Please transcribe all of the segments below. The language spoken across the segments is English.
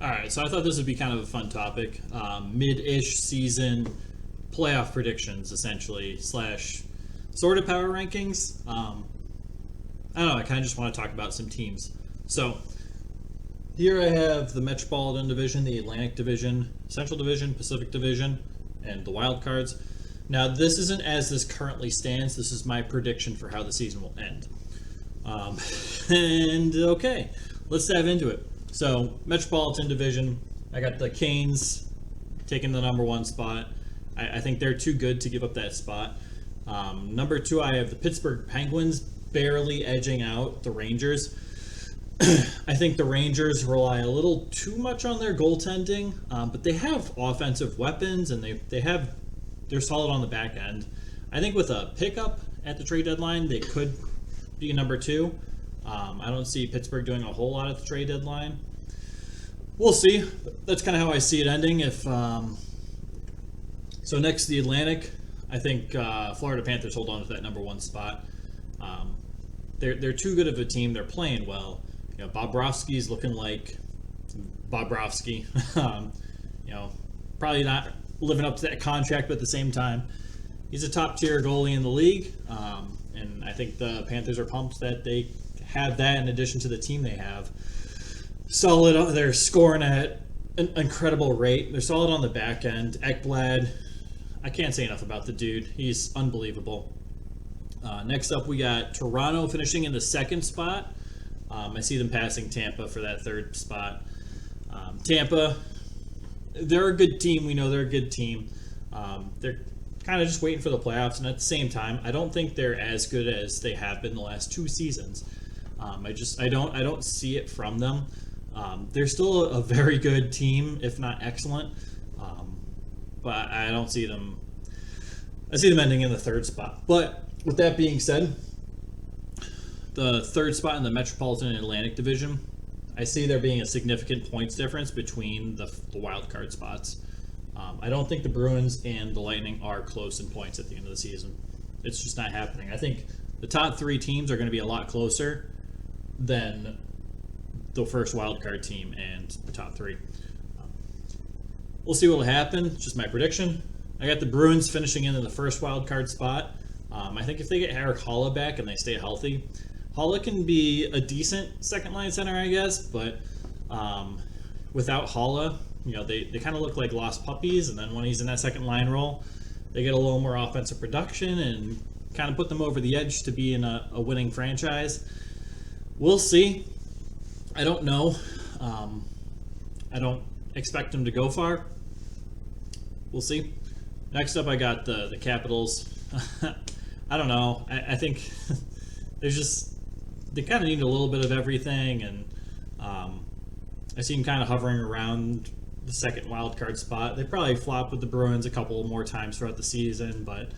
All right, so I thought this would be kind of a fun topic. Mid-ish season playoff predictions, essentially, slash sort of power rankings. I don't know, I kind of just want to talk about some teams. So here I have the Metropolitan Division, the Atlantic Division, Central Division, Pacific Division, and the wild cards. Now, this isn't as this currently stands. This is my prediction for how the season will end. And okay, let's dive into it. So, Metropolitan Division, I got the Canes taking the number one spot. I think they're too good to give up that spot. Number two, I have the Pittsburgh Penguins barely edging out the Rangers. I think the Rangers rely a little too much on their goaltending, but they have offensive weapons and they're solid on the back end. I think with a pickup at the trade deadline, they could be number two. I don't see Pittsburgh doing a whole lot at the trade deadline. We'll see. That's kind of how I see it ending. So next, the Atlantic. I think Florida Panthers hold on to that number one spot. They're too good of a team. They're playing well. You know, Bobrovsky's looking like Bobrovsky. Probably not living up to that contract, but at the same time, he's a top tier goalie in the league. And I think the Panthers are pumped that they have that in addition to the team they have. Solid. They're scoring at an incredible rate. They're solid on the back end. Ekblad, I can't say enough about the dude. He's unbelievable. Next up, we got Toronto finishing in the second spot. I see them passing Tampa for that third spot. Tampa, they're a good team. We know they're a good team. They're kind of just waiting for the playoffs, and at the same time, I don't think they're as good as they have been the last two seasons. I don't see it from them. They're still a very good team, if not excellent. But I don't see them. I see them ending in the third spot. But with that being said, the third spot in the Metropolitan and Atlantic Division, I see there being a significant points difference between the wild card spots. I don't think the Bruins and the Lightning are close in points at the end of the season. It's just not happening. I think the top three teams are going to be a lot closer than the first wild card team and the top three. We'll see what will happen. It's just my prediction. I got the Bruins finishing in the first wild card spot. I think if they get Eric Haula back and they stay healthy, Haula can be a decent second line center, I guess, but without Haula, they kind of look like lost puppies, and then when he's in that second line role, they get a little more offensive production and kind of put them over the edge to be in a winning franchise. We'll see. I don't know. I don't expect them to go far. We'll see. Next up, I got the Capitals. I don't know. I think they kind of need a little bit of everything, and I see them kind of hovering around the second wild card spot. They probably flop with the Bruins a couple more times throughout the season, but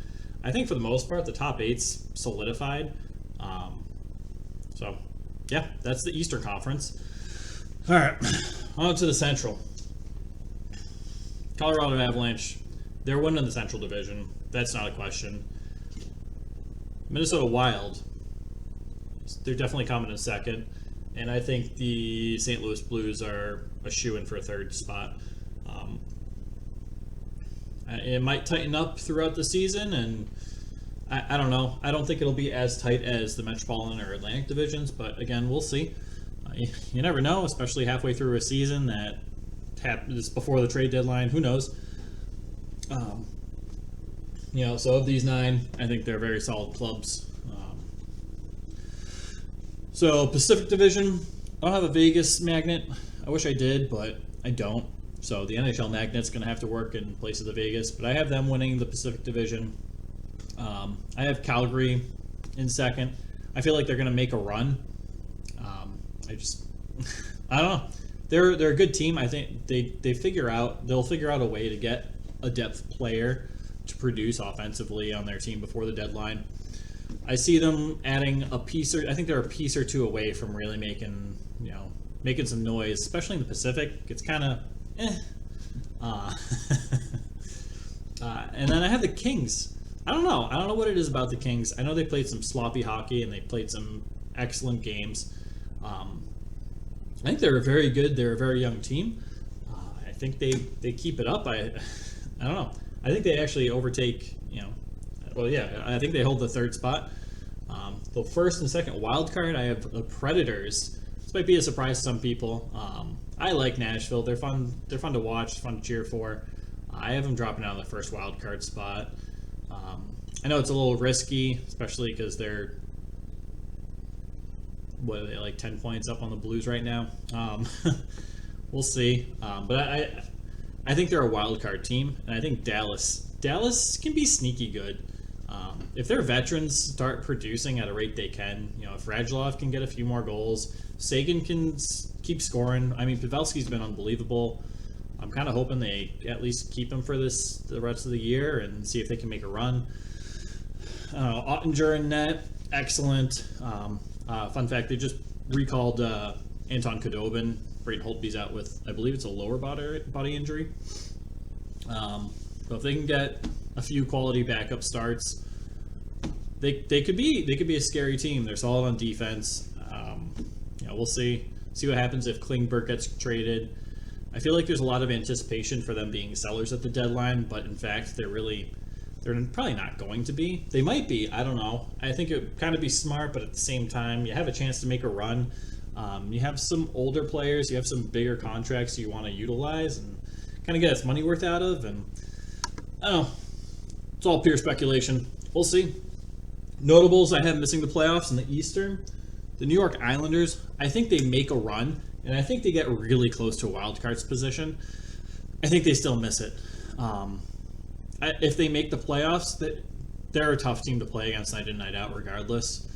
I think for the most part, the top eight's solidified. So, yeah, that's the Eastern Conference. All right, on to the Central. Colorado Avalanche, they're winning the Central Division. That's not a question. Minnesota Wild, they're definitely coming in second. And I think the St. Louis Blues are a shoo-in for a third spot. It might tighten up throughout the season, and I don't know. I don't think it'll be as tight as the Metropolitan or Atlantic divisions, but again, we'll see. You never know, especially halfway through a season that happens before the trade deadline. Who knows? So of these nine, I think they're very solid clubs. So Pacific Division, I don't have a Vegas magnet. I wish I did, but I don't. So the NHL magnet's going to have to work in place of the Vegas, but I have them winning the Pacific Division. I have Calgary in second. I feel like they're going to make a run. I don't know. They're a good team. I think they'll figure out a way to get a depth player to produce offensively on their team before the deadline. I see them adding a piece, or I think they're a piece or two away from really making some noise, especially in the Pacific. It's kind of and then I have the Kings. I don't know what it is about the Kings. I know they played some sloppy hockey and they played some excellent games. I think they're very good. They're a very young team. think they keep it up. I don't know. I think they actually overtake. Well, yeah, I think they hold the third spot. The first and second wild card, I have the Predators. This might be a surprise to some people. I like Nashville. They're fun. They're fun to watch. Fun to cheer for. I have them dropping out of the first wild card spot. I know it's a little risky, especially because they're what are they, like 10 points up on the Blues right now. We'll see. But I think they're a wild card team, and I think Dallas can be sneaky good. If their veterans start producing at a rate they can, if Radulov can get a few more goals, Sagan can keep scoring. I mean, Pavelski's been unbelievable. I'm kind of hoping they at least keep him for the rest of the year and see if they can make a run. Ottinger in net, excellent. Fun fact, they just recalled Anton Khudobin. Braden Holtby's out with, I believe it's a lower body injury. So if they can get a few quality backup starts, they could be a scary team. They're solid on defense. We'll see what happens if Klingberg gets traded. I feel like there's a lot of anticipation for them being sellers at the deadline, but in fact they're probably not going to be. They might be. I don't know. I think it would kind of be smart, but at the same time, you have a chance to make a run. You have some older players. You have some bigger contracts you want to utilize and kind of get its money worth out of. And I don't know. It's all pure speculation. We'll see. Notables I have missing the playoffs in the Eastern. The New York Islanders, I think they make a run, and I think they get really close to a wild card's position. I think they still miss it. If they make the playoffs, they're a tough team to play against night in, night out regardless.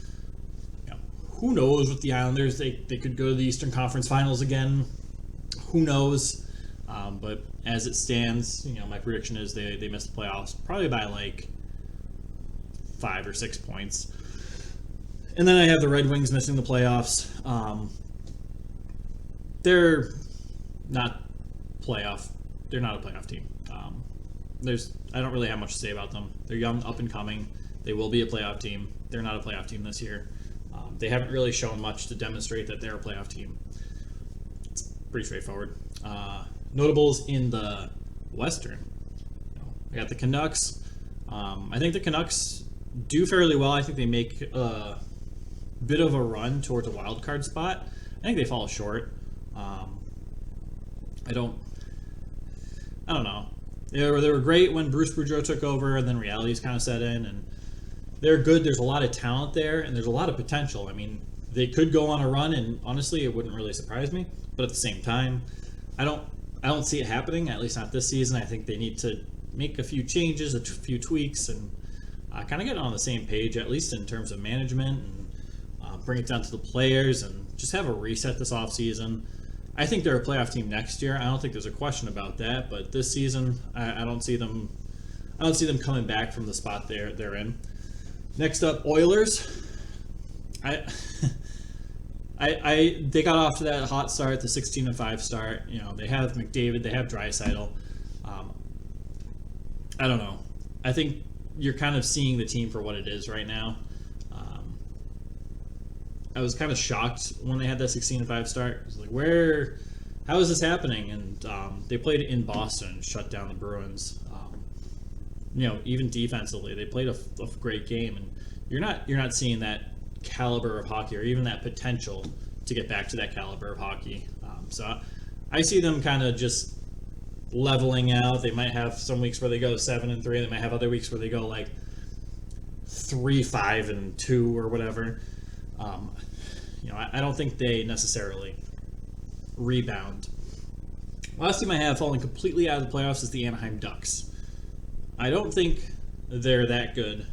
Who knows with the Islanders? They could go to the Eastern Conference Finals again. Who knows? But as it stands, my prediction is they miss the playoffs probably by like 5 or 6 points. And then I have the Red Wings missing the playoffs. They're not They're not a playoff team. I don't really have much to say about them. They're young, up and coming. They will be a playoff team. They're not a playoff team this year. They haven't really shown much to demonstrate that they're a playoff team. It's pretty straightforward. Notables in the Western. I got the Canucks. I think the Canucks do fairly well. I think they make a bit of a run towards a wild card spot. I think they fall short. I don't know. They were great when Bruce Boudreau took over, and then reality's kind of set in, and they're good. There's a lot of talent there, and there's a lot of potential. I mean, they could go on a run, and honestly, it wouldn't really surprise me. But at the same time, I don't see it happening, at least not this season. I think they need to make a few changes, a few tweaks, and kind of get on the same page, at least in terms of management, and bring it down to the players, and just have a reset this offseason. I think they're a playoff team next year. I don't think there's a question about that. But this season, I don't see them coming back from the spot they're in. Next up, Oilers. They got off to that hot start, the 16-5 start. They have McDavid, they have Draisaitl. I don't know. I think you're kind of seeing the team for what it is right now. I was kind of shocked when they had that 16-5 start. I was like, how is this happening? And they played in Boston and shut down the Bruins. Even defensively, they played a great game, and you're not seeing that caliber of hockey or even that potential to get back to that caliber of hockey. So I see them kind of just leveling out. They might have some weeks where they go 7-3. They might have other weeks where they go like 3-5-2 or whatever. I don't think they necessarily rebound. Last team I have falling completely out of the playoffs is the Anaheim Ducks. I don't think they're that good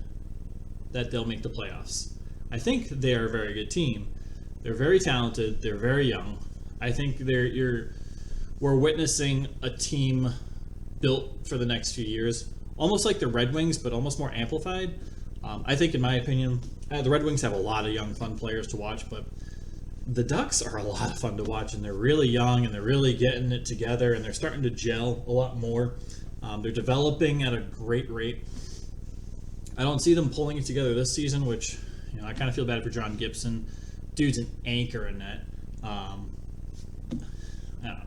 that they'll make the playoffs. I think they are a very good team. They're very talented. They're very young. I think we're witnessing a team built for the next few years, almost like the Red Wings, but almost more amplified. I think, in my opinion, the Red Wings have a lot of young, fun players to watch, but the Ducks are a lot of fun to watch, and they're really young, and they're really getting it together, and they're starting to gel a lot more. They're developing at a great rate. I don't see them pulling it together this season, which I kind of feel bad for John Gibson. Dude's an anchor in that. I don't know.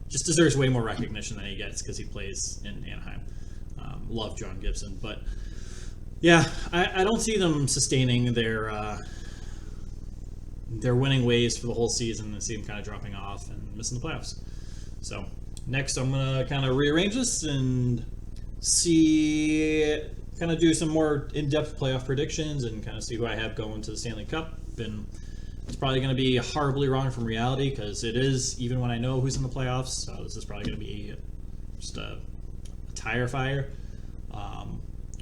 just deserves way more recognition than he gets because he plays in Anaheim. Love John Gibson, but yeah, I don't see them sustaining their winning ways for the whole season. I see them kind of dropping off and missing the playoffs. So next, I'm gonna kind of rearrange this and kind of do some more in-depth playoff predictions and kind of see who I have going to the Stanley Cup. And it's probably going to be horribly wrong from reality because it is, even when I know who's in the playoffs. So this is probably going to be just a tire fire.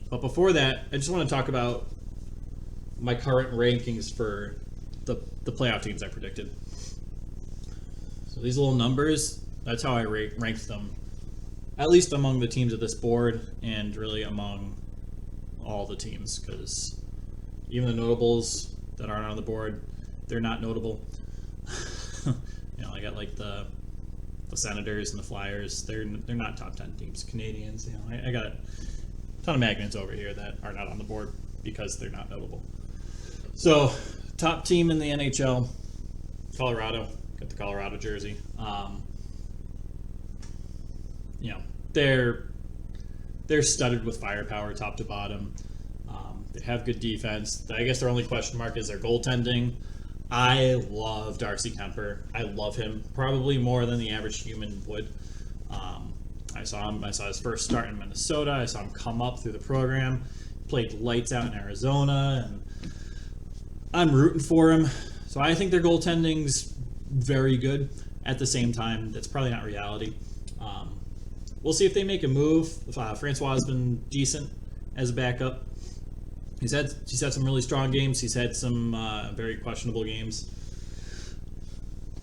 But before that, I just want to talk about my current rankings for the playoff teams I predicted. So these little numbers, that's how I ranked them, at least among the teams of this board and really among all the teams, because even the notables that aren't on the board, they're not notable. I got like the Senators and the Flyers. They're not top 10 teams. Canadians, I got a ton of magnets over here that are not on the board because they're not notable. So, top team in the NHL, Colorado. Got the Colorado jersey. They're studded with firepower, top to bottom. They have good defense. I guess their only question mark is their goaltending. I love Darcy Kemper. I love him probably more than the average human would. I saw his first start in Minnesota. I saw him come up through the program, played lights out in Arizona, and I'm rooting for him. So I think their goaltending's very good. At the same time, that's probably not reality. We'll see if they make a move. Francois has been decent as a backup. He's had some really strong games. He's had some very questionable games.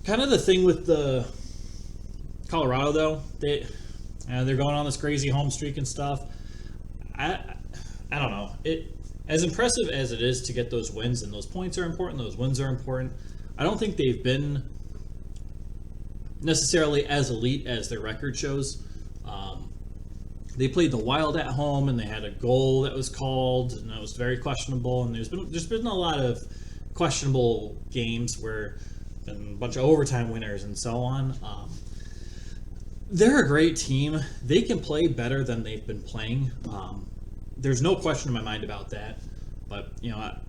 Kind of the thing with the Colorado, though, they're going on this crazy home streak and stuff. I don't know. As impressive as it is to get those wins, and those points are important, those wins are important, I don't think they've been necessarily as elite as their record shows. They played the Wild at home, and they had a goal that was called, and that was very questionable. And there's been a lot of questionable games where been a bunch of overtime winners and so on. They're a great team. They can play better than they've been playing. There's no question in my mind about that. But I'm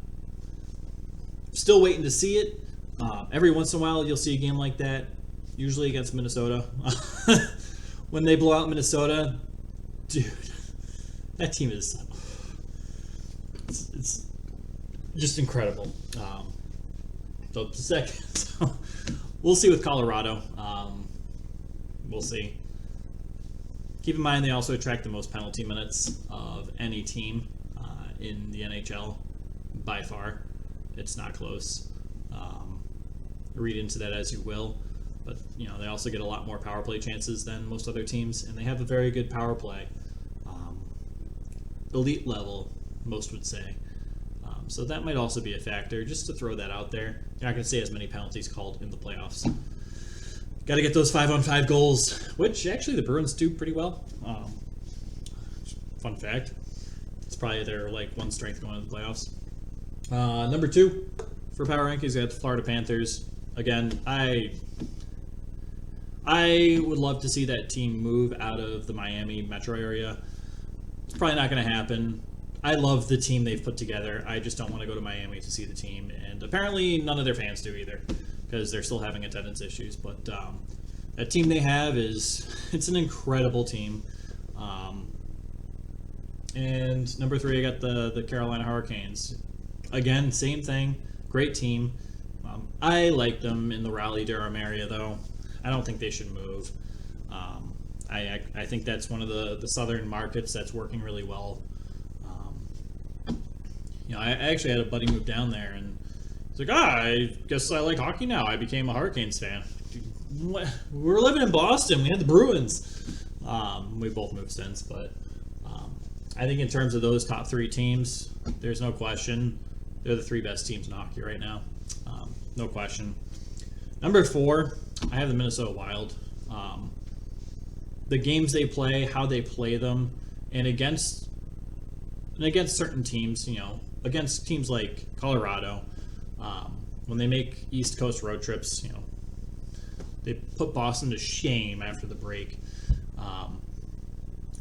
still waiting to see it. Every once in a while, you'll see a game like that. Usually against Minnesota. When they blow out Minnesota. Dude, that team is it's just incredible. So we'll see with Colorado. We'll see. Keep in mind they also attract the most penalty minutes of any team in the NHL by far. It's not close. Read into that as you will. But, they also get a lot more power play chances than most other teams, and they have a very good power play. Elite level, most would say. So that might also be a factor, just to throw that out there. You're not going to see as many penalties called in the playoffs. Got to get those 5-on-5 goals, which actually the Bruins do pretty well. Fun fact. It's probably their one strength going into the playoffs. Number 2 for power rankings, we got the Florida Panthers. Again, I would love to see that team move out of the Miami metro area. It's probably not going to happen. I love the team they've put together. I just don't want to go to Miami to see the team. And apparently none of their fans do either because they're still having attendance issues. But that team they have it's an incredible team. And number 3, I got the Carolina Hurricanes. Again, same thing. Great team. I like them in the Raleigh-Durham area, though. I don't think they should move. I think that's one of the southern markets that's working really well. I actually had a buddy move down there, and he's like, I guess I like hockey now. I became a Hurricanes fan. We were living in Boston. We had the Bruins. We both moved since, but I think in terms of those top 3 teams, there's no question. They're the 3 best teams in hockey right now. No question. Number 4, I have the Minnesota Wild. The games they play, how they play them, and against certain teams, against teams like Colorado, when they make East Coast road trips, They put Boston to shame after the break. Um,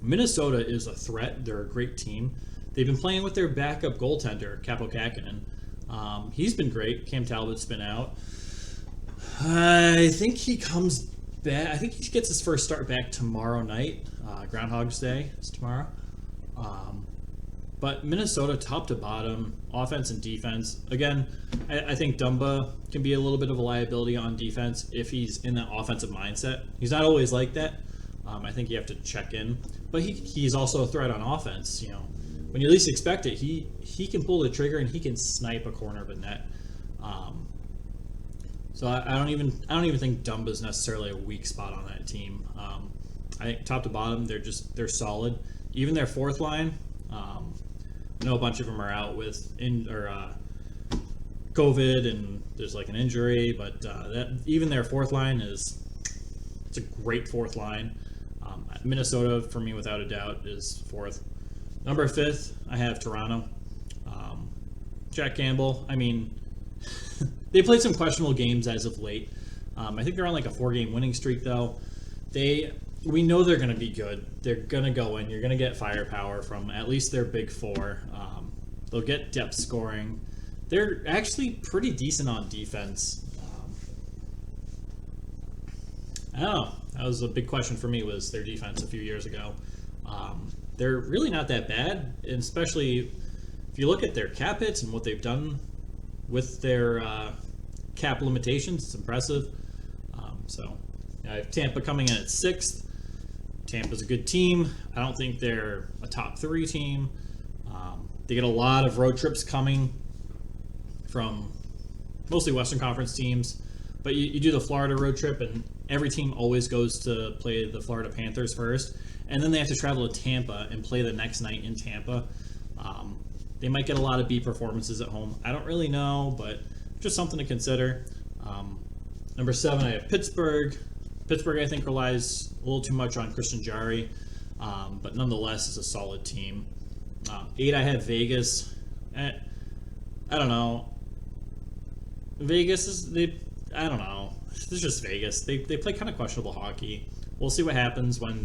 Minnesota is a threat. They're a great team. They've been playing with their backup goaltender, Capo Kakinen. He's been great. Cam Talbot's been out. I think he comes back. I think he gets his first start back tomorrow night. Groundhog's Day is tomorrow. But Minnesota, top to bottom, offense and defense. Again, I think Dumba can be a little bit of a liability on defense if he's in that offensive mindset. He's not always like that. I think you have to check in. But he's also a threat on offense. You know, when you least expect it, he can pull the trigger and he can snipe a corner of a net. So I don't even think Dumba's necessarily a weak spot on that team. I think top to bottom, they're solid. Even their fourth line. I know a bunch of them are out with COVID and there's like an injury, but even their fourth line it's a great fourth line. Minnesota, for me, without a doubt, is fourth. Number 5th, I have Toronto. Jack Campbell. I mean, they played some questionable games as of late. I think they're on like a 4-game winning streak, though. We know they're going to be good. They're going to go in. You're going to get firepower from at least their big 4. They'll get depth scoring. They're actually pretty decent on defense. I don't know. That was a big question for me, was their defense a few years ago. They're really not that bad, and especially if you look at their cap hits and what they've done with their cap limitations, it's impressive. So I have Tampa coming in at 6th. Tampa's a good team. I don't think they're a top 3 team. They get a lot of road trips coming from mostly Western Conference teams. But you do the Florida road trip, and every team always goes to play the Florida Panthers first. And then they have to travel to Tampa and play the next night in Tampa. They might get a lot of B performances at home. I don't really know, but just something to consider. Number 7, I have Pittsburgh. Pittsburgh, I think, relies a little too much on Christian Jarry, but nonetheless is a solid team. 8, I have Vegas. I don't know. Vegas I don't know. It's just Vegas. They play kind of questionable hockey. We'll see what happens when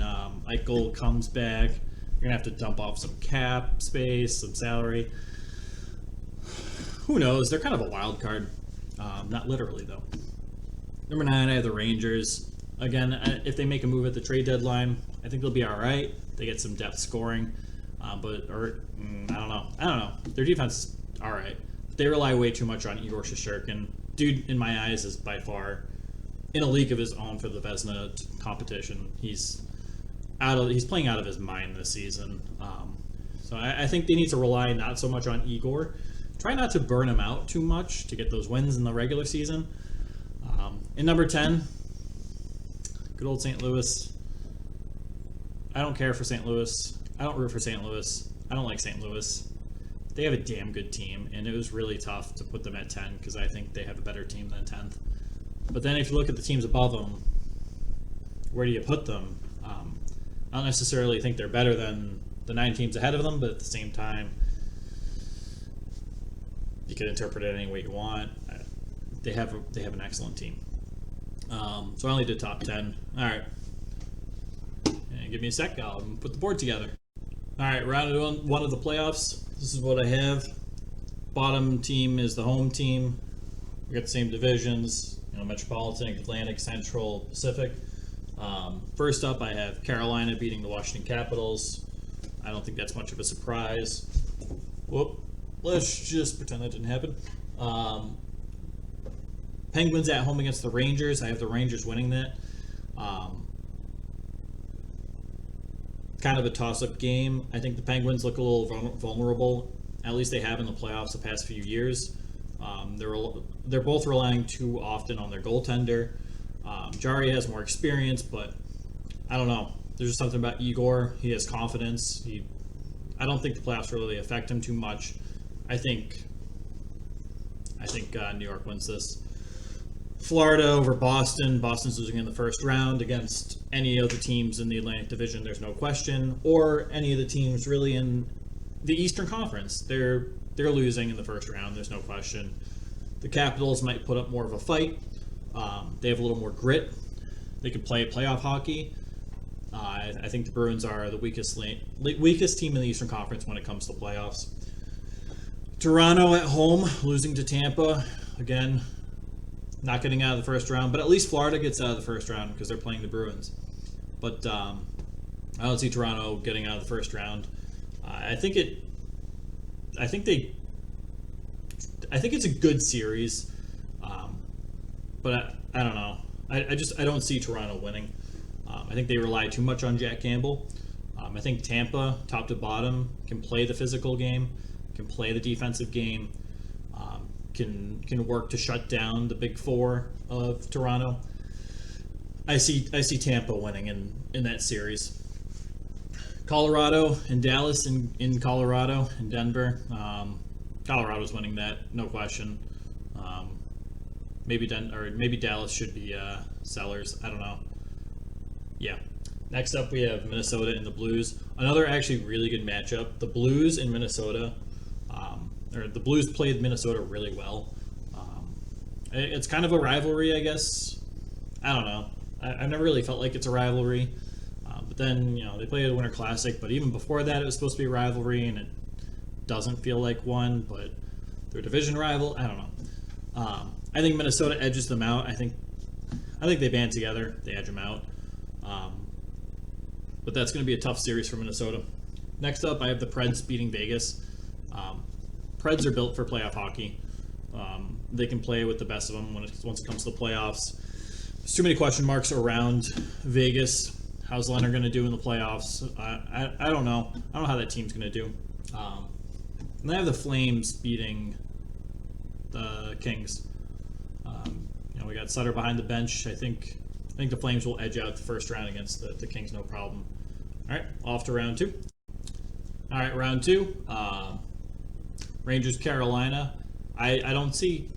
Eichel comes back. You're going to have to dump off some cap space, some salary. Who knows? They're kind of a wild card. Not literally, though. Number 9, I have the Rangers. Again, if they make a move at the trade deadline, I think they'll be all right. They get some depth scoring. I don't know. Their defense is all right. They rely way too much on Igor Shesterkin. Dude, in my eyes, is by far in a league of his own for the Vezina competition. He's playing out of his mind this season. So I think they need to rely not so much on Igor. Try not to burn him out too much to get those wins in the regular season. In number 10, good old St. Louis. I don't care for St. Louis. I don't root for St. Louis. I don't like St. Louis. They have a damn good team, and it was really tough to put them at 10 because I think they have a better team than 10th. But then if you look at the teams above them, where do you put them? I don't necessarily think they're better than the 9 teams ahead of them, but at the same time, you can interpret it any way you want. They have an excellent team. So I only did top 10. All right. And give me a sec. I'll put the board together. All right, round one of the playoffs. This is what I have. Bottom team is the home team. We got the same divisions. Metropolitan, Atlantic, Central, Pacific. First up, I have Carolina beating the Washington Capitals. I don't think that's much of a surprise. Whoop. Let's just pretend that didn't happen. Penguins at home against the Rangers. I have the Rangers winning that. Kind of a toss-up game. I think the Penguins look a little vulnerable. At least they have in the playoffs the past few years. They're both relying too often on their goaltender. Jarry has more experience, but I don't know. There's just something about Igor. He has confidence. I don't think the playoffs really affect him too much. I think New York wins this. Florida over Boston. Boston's losing in the first round against any of the teams in the Atlantic Division. There's no question, or any of the teams really in the Eastern Conference. They're losing in the first round. There's no question. The Capitals might put up more of a fight. They have a little more grit. they can play playoff hockey. I think the Bruins are the weakest team in the Eastern Conference when it comes to playoffs. Toronto at home, losing to Tampa. Again, not getting out of the first round, but at least Florida gets out of the first round because they're playing the Bruins. But I don't see Toronto getting out of the first round. I think it's a good series, but I don't know. I don't see Toronto winning. I think they rely too much on Jack Campbell. I think Tampa, top to bottom, can play the physical game, can play the defensive game, can work to shut down the big four of Toronto. I see Tampa winning in that series. Colorado and Dallas in Colorado and Denver. Colorado's winning that, no question. Maybe Dallas should be sellers. I don't know. Yeah. Next up, we have Minnesota and the Blues. Another actually really good matchup. The Blues in Minnesota, the Blues played Minnesota really well. It's kind of a rivalry, I guess. I don't know. I never really felt like it's a rivalry. But then, they played a Winter Classic. But even before that, it was supposed to be a rivalry, and it doesn't feel like one. But they're a division rival. I don't know. I think Minnesota edges them out. I think they band together. They edge them out. But that's going to be a tough series for Minnesota. Next up, I have the Preds beating Vegas. Preds are built for playoff hockey. They can play with the best of them once it comes to the playoffs. There's too many question marks around Vegas. How's Leonard going to do in the playoffs? I don't know. I don't know how that team's going to do. And I have the Flames beating the Kings. We got Sutter behind the bench. I think the Flames will edge out the first round against the Kings, no problem. All right, off to round two. All right, round two. Rangers Carolina. I don't see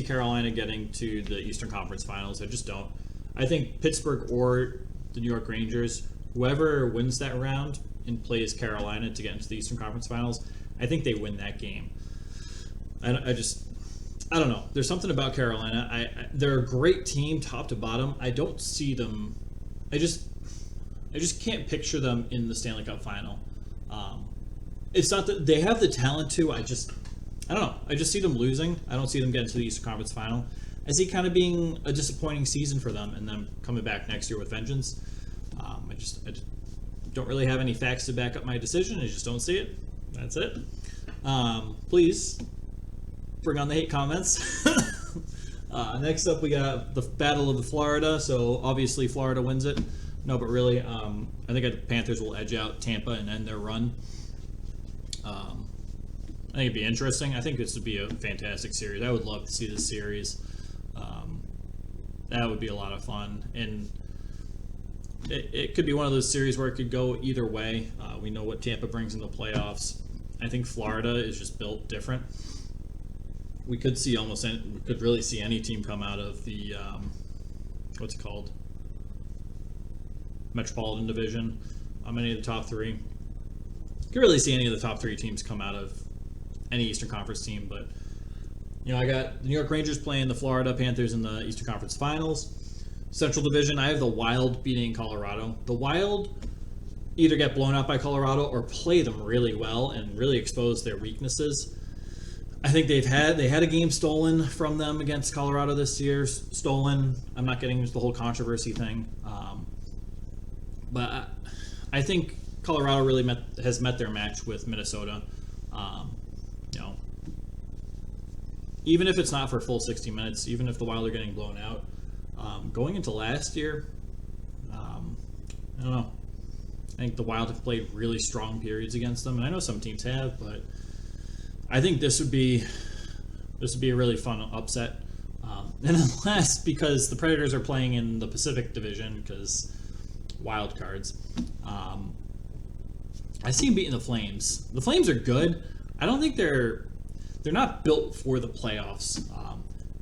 Carolina getting to the Eastern Conference Finals. I just don't. I think Pittsburgh or the New York Rangers, whoever wins that round and plays Carolina to get into the Eastern Conference Finals, I think they win that game. I don't know. There's something about Carolina. They're a great team, top to bottom. I don't see them. I just can't picture them in the Stanley Cup final. It's not that they have the talent to. I don't know. I just see them losing. I don't see them getting to the Eastern Conference final. I see kind of being a disappointing season for them and them coming back next year with vengeance. I just don't really have any facts to back up my decision. I just don't see it. That's it. Please bring on the hate comments. Next up, we got the Battle of the Florida. So obviously Florida wins it. No, but really, I think the Panthers will edge out Tampa and end their run. I think it'd be interesting. I think this would be a fantastic series. I would love to see this series. That would be a lot of fun. And it could be one of those series where it could go either way. We know what Tampa brings in the playoffs. I think Florida is just built different. We could really see any team come out of the what's it called? Metropolitan Division. Any of the top three. Could really see any of the top three teams come out of any Eastern Conference team, but I got the New York Rangers playing the Florida Panthers in the Eastern Conference Finals. Central Division, I have the Wild beating Colorado. The Wild either get blown out by Colorado or play them really well and really expose their weaknesses. I think they had a game stolen from them against Colorado this year. Stolen. I'm not getting into the whole controversy thing, but I think Colorado really has met their match with Minnesota. Even if it's not for full 60 minutes, even if the Wild are getting blown out, going into last year, I don't know. I think the Wild have played really strong periods against them, and I know some teams have, but I think this would be a really fun upset. And unless, because the Predators are playing in the Pacific Division, because wild cards, I see them beating the Flames. The Flames are good. I don't think they're not built for the playoffs.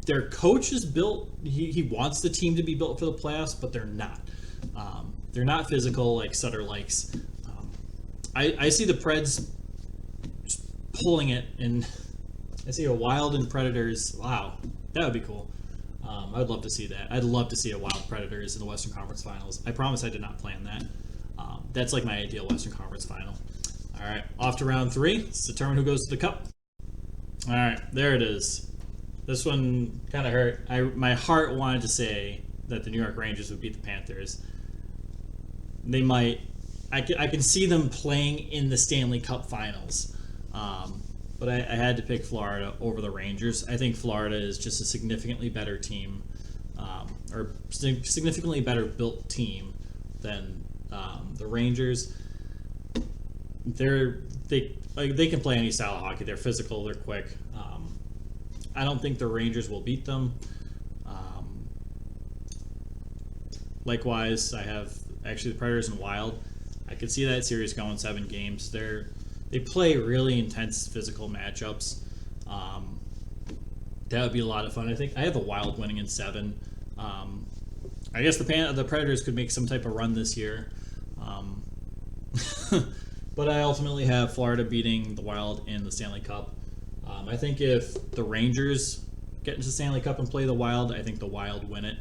Their coach is built. He wants the team to be built for the playoffs, but they're not. They're not physical like Sutter likes. I see the Preds pulling it, and I see a Wild and Predators. Wow, that would be cool. I'd love to see that. I'd love to see a Wild Predators in the Western Conference Finals. I promise I did not plan that. That's like my ideal Western Conference Final. All right, off to round 3. Let's determine who goes to the Cup. All right, there it is. This one kind of hurt. My heart wanted to say that the New York Rangers would beat the Panthers. They might. I can see them playing in the Stanley Cup Finals. But I had to pick Florida over the Rangers. I think Florida is just a significantly better team, or significantly better built team than the Rangers. They can play any style of hockey. They're physical. They're quick. I don't think the Rangers will beat them. Likewise, I have actually the Predators and Wild. I could see that series going 7 games. They play really intense physical matchups. That would be a lot of fun. I think I have the Wild winning in 7. I guess the Predators could make some type of run this year. But I ultimately have Florida beating the Wild in the Stanley Cup. I think if the Rangers get into the Stanley Cup and play the Wild, I think the Wild win it.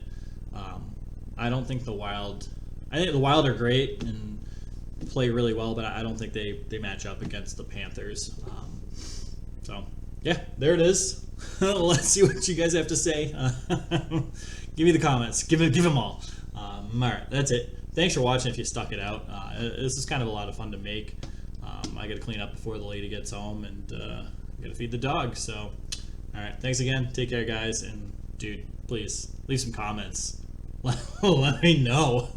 I don't think the Wild... I think the Wild are great and play really well, but I don't think they match up against the Panthers. So, yeah, there it is. Let's see what you guys have to say. Give me the comments. Give them all. All right, that's it. Thanks for watching if you stuck it out. This is kind of a lot of fun to make. I got to clean up before the lady gets home, and got to feed the dog. So, all right, thanks again. Take care, guys. And, dude, please leave some comments. Let me know.